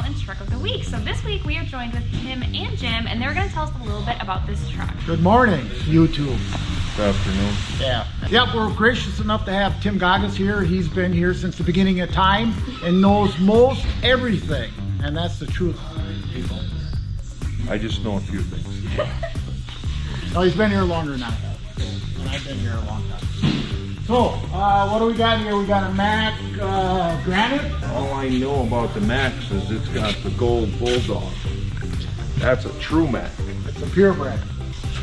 and Truck of the Week. So this week we are joined with Tim and Jim, and they're going to tell us a little bit about this truck. Good morning, YouTube. Good afternoon. Yeah, we're gracious enough to have Tim Goggins here. He's been here since the beginning of time and knows most everything. And that's the truth, people. I just know a few things. No, he's been here longer than I have. And I've been here a long time. So, what do we got here? We got a Mack Granite. All I know about the Macks is it's got the gold bulldog. That's a true Mack. It's a purebred.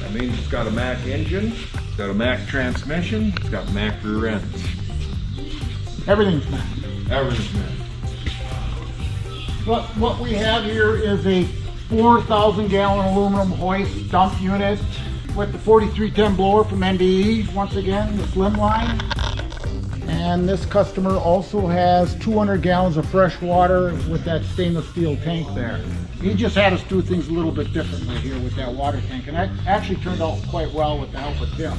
That means it's got a Mack engine, it's got a Mack transmission, it's got Mack rear ends. Everything's Mack. Everything's Mack. What we have here is a 4,000 gallon aluminum hoist dump unit with the 4310 blower from NDE, once again, the slim line. And this customer also has 200 gallons of fresh water with that stainless steel tank there. He just had us do things a little bit differently here with that water tank, and that actually turned out quite well with the help of Tim.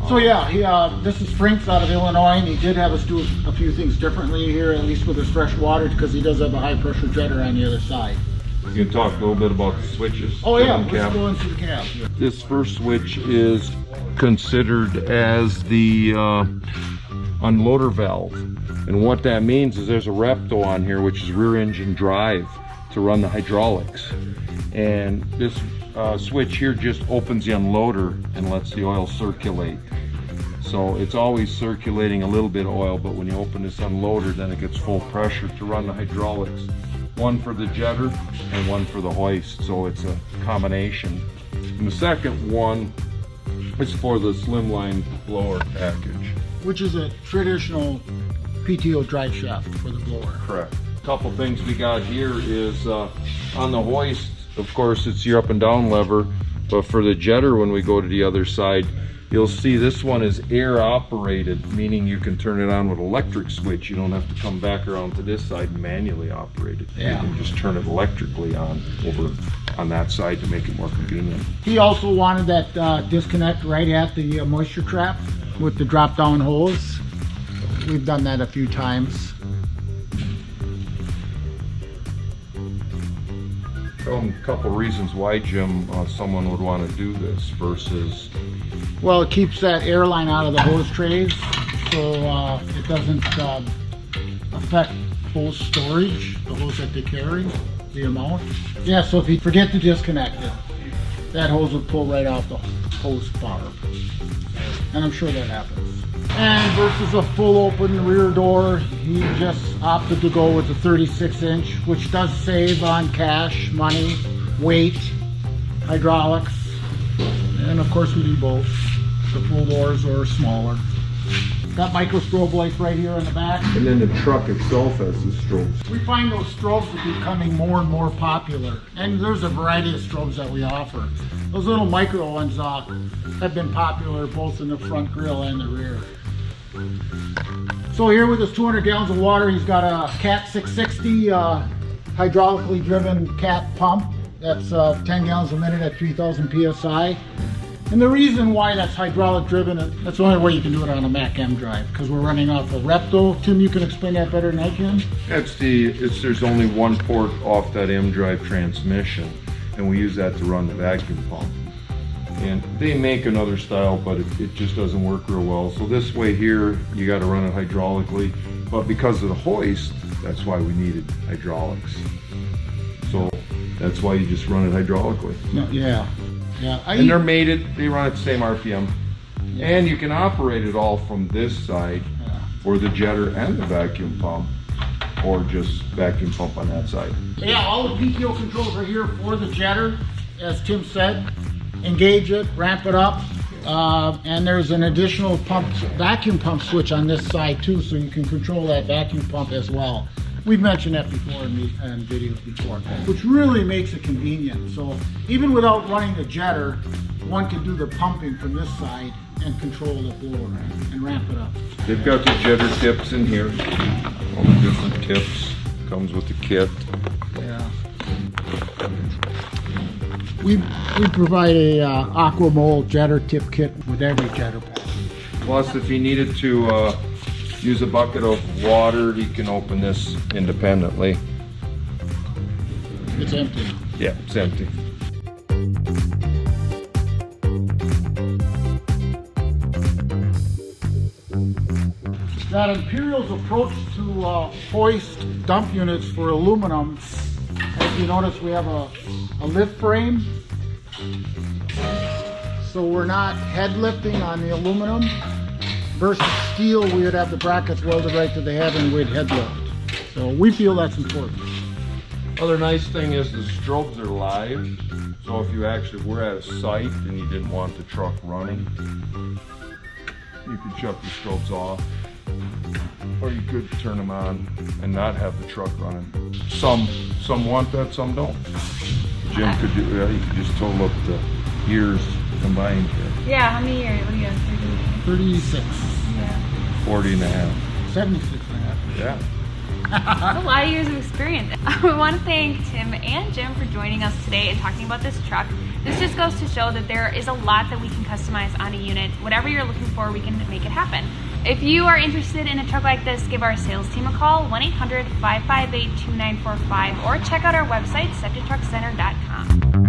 So yeah, this is Frank's out of Illinois, and he did have us do a few things differently here, at least with his fresh water, because he does have a high pressure jetter on the other side. You can talk a little bit about the switches. Oh yeah, let's go into the cab. This first switch is considered as the unloader valve. And what that means is there's a repto on here, which is rear engine drive to run the hydraulics. And this switch here just opens the unloader and lets the oil circulate. So it's always circulating a little bit of oil, but when you open this unloader, then it gets full pressure to run the hydraulics. One for the jetter and one for the hoist, so it's a combination. And the second one is for the slimline blower package. Which is a traditional PTO drive shaft for the blower. Correct. A couple things we got here is on the hoist, of course, it's your up and down lever, but for the jetter, when we go to the other side, you'll see this one is air operated, meaning you can turn it on with electric switch. You don't have to come back around to this side and manually operate it. Yeah. You can just turn it electrically on over on that side to make it more convenient. He also wanted that disconnect right at the moisture trap with the drop down hose. We've done that a few times. A couple reasons why, Jim, someone would want to do this versus... Well, it keeps that air line out of the hose trays, so it doesn't affect hose storage, the hose that they carry, the amount. Yeah, so if you forget to disconnect it, that hose will pull right off the hose barb. And I'm sure that happens. And versus a full open rear door, he just opted to go with the 36-inch, which does save on cash, money, weight, hydraulics, and of course we do both, the full doors or smaller. Got micro strobe lights right here in the back. And then the truck itself has the strobes. We find those strobes are becoming more and more popular, and there's a variety of strobes that we offer. Those little micro ones have been popular both in the front grille and the rear. So here with his 200 gallons of water, he's got a Cat 660 hydraulically driven cat pump. That's 10 gallons a minute at 3,000 PSI. And the reason why that's hydraulic driven, that's the only way you can do it on a Mack M drive, because we're running off a repto. Tim, you can explain that better than I can. There's only one port off that M drive transmission, and we use that to run the vacuum pump. And they make another style, but it just doesn't work real well. So this way here, you got to run it hydraulically. But because of the hoist, that's why we needed hydraulics. So that's why you just run it hydraulically. No, yeah. And they run at the same RPM. Yeah. And you can operate it all from this side, or the jetter and the vacuum pump, or just vacuum pump on that side. Yeah, all the PTO controls are here for the jetter, as Tim said. Engage it, ramp it up, and there's an additional vacuum pump switch on this side too, so you can control that vacuum pump as well. We've mentioned that before in videos before, which really makes it convenient. So even without running the jetter, one can do the pumping from this side and control the blower and ramp it up. They've got the jetter tips in here, all the different tips. Comes with the kit. Yeah. We provide a aqua mold jetter tip kit with every jetter package. Plus, if he needed to use a bucket of water, he can open this independently. It's empty now. Yeah, it's empty. That Imperial's approach to hoist dump units for aluminum, as you notice, we have a lift frame. So we're not head lifting on the aluminum. Versus steel, we would have the brackets welded right to the head and we'd head lift. So we feel that's important. Other nice thing is the strobes are live. So if you actually were at a site and you didn't want the truck running, you could shut the strobes off. Or you could turn them on and not have the truck running. Some want that, some don't. Jim could do that. You could just total up the years combined here. Yeah, how many years? What do you have? 36. Yeah. 40 and a half. 76 and a half. Yeah. That's a lot of years of experience. I want to thank Tim and Jim for joining us today and talking about this truck. This just goes to show that there is a lot that we can customize on a unit. Whatever you're looking for, we can make it happen. If you are interested in a truck like this, give our sales team a call, 1-800-558-2945, or check out our website, septictruckcenter.com.